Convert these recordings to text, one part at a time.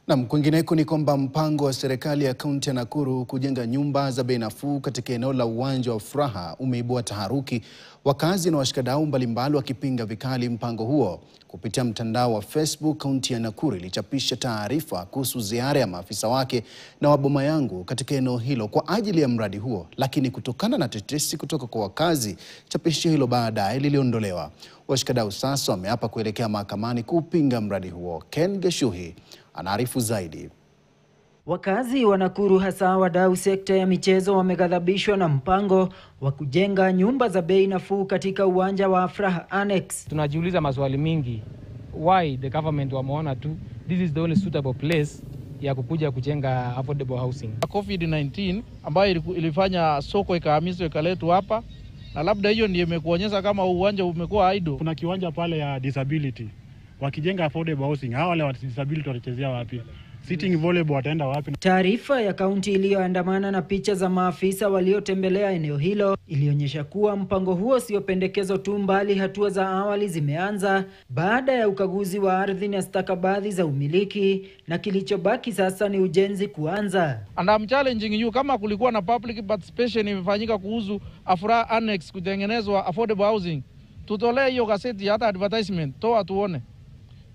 Na kwingineko ni kwamba mpango wa serikali ya kaunti ya Nakuru kujenga nyumba za bei nafuu katika eneo la uwanja wa Furaha umeibua taharuki, wakazi na washikadau mbalimbali wakipinga vikali mpango huo. Kupitia mtandao wa Facebook, kaunti ya Nakuru ilichapisha taarifa kuhusu ziara ya maafisa wake na waboma yangu katika eneo hilo kwa ajili ya mradi huo, lakini kutokana na tetesi kutoka kwa wakazi, chapisho hilo baadaye liliondolewa. Washikadau sasa wameapa kuelekea mahakamani kupinga mradi huo. Ken Geshuhi anaarifu zaidi. Wakazi wa Nakuru, hasa wadau sekta ya michezo, wameghadhabishwa na mpango wa kujenga nyumba za bei nafuu katika uwanja wa Furaha Annex. Tunajiuliza maswali mingi. Why the government wameona tu this is the only suitable place ya kukuja kujenga affordable housing. COVID-19 ambayo ilifanya soko ikahamishwa ikaletwa hapa, na labda hiyo ndiyo imekuonyesha kama uwanja umekuwa idle. Kuna kiwanja pale ya disability. Wakijenga affordable housing, hawa wale wa disability watachezea wapi? Sitting volleyball wataenda wapi? Taarifa ya kaunti iliyoandamana na picha za maafisa waliotembelea eneo hilo ilionyesha kuwa mpango huo sio pendekezo tu, mbali hatua za awali zimeanza baada ya ukaguzi wa ardhi na stakabadhi za umiliki, na kilichobaki sasa ni ujenzi kuanza. And I'm challenging you, kama kulikuwa na public participation imefanyika kuhusu Furaha Annex kutengenezwa affordable housing, tutolee hiyo gazeti hata advertisement, toa tuone.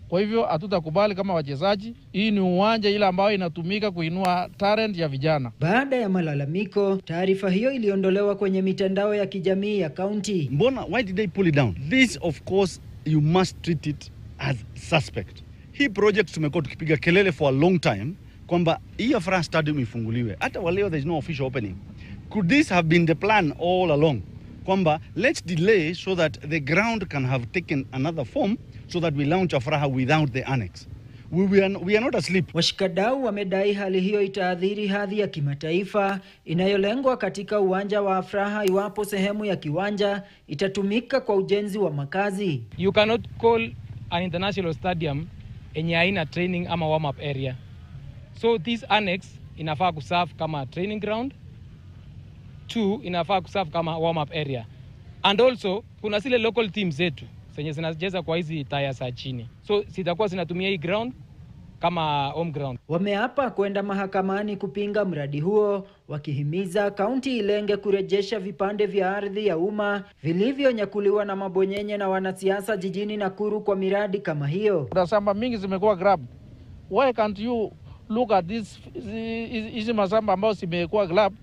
Kwa hivyo hatutakubali kama wachezaji. Hii ni uwanja ile ambayo inatumika kuinua talent ya vijana. Baada ya malalamiko, taarifa hiyo iliondolewa kwenye mitandao ya kijamii ya kaunti. Mbona, why did they pull it down? This of course you must treat it as suspect. Hii project tumekuwa tukipiga kelele for a long time kwamba hii Furaha Stadium ifunguliwe. Hata waleo there is no official opening. Could this have been the plan all along? Kwamba let's delay so that the ground can have taken another form, so that we launch Furaha without the annex. We are not asleep. Washikadau wamedai hali hiyo itaathiri hadhi ya kimataifa inayolengwa katika uwanja wa Furaha iwapo sehemu ya kiwanja itatumika kwa ujenzi wa makazi. You cannot call an international stadium enye haina training ama warm up area. So this annex inafaa kuserve kama training ground. 2, inafaa kuserve kama warm up area. And also kuna zile local teams zetu zenye zinacheza kwa hizi taya za chini, so sitakuwa zinatumia hii ground kama home ground. Wameapa kwenda mahakamani kupinga mradi huo, wakihimiza kaunti ilenge kurejesha vipande vya ardhi ya umma vilivyonyakuliwa na mabonyenye na wanasiasa jijini Nakuru kwa miradi kama hiyo. Mashamba mingi zimekuwa grab. Why can't you look at this hizi mashamba ambayo zimekuwa grab,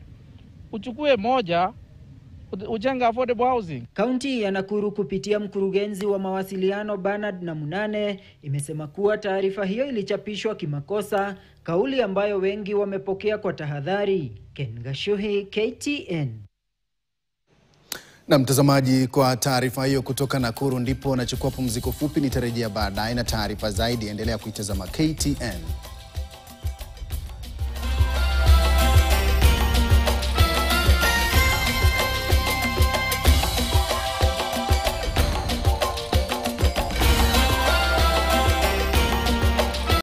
uchukue moja ujenga affordable housing. Kaunti ya Nakuru kupitia mkurugenzi wa mawasiliano Bernard Namunane imesema kuwa taarifa hiyo ilichapishwa kimakosa, kauli ambayo wengi wamepokea kwa tahadhari. Ken Geshuhi, KTN. Na mtazamaji, kwa taarifa hiyo kutoka Nakuru ndipo nachukua pumziko fupi, nitarejea baadaye na taarifa zaidi. Endelea kuitazama KTN.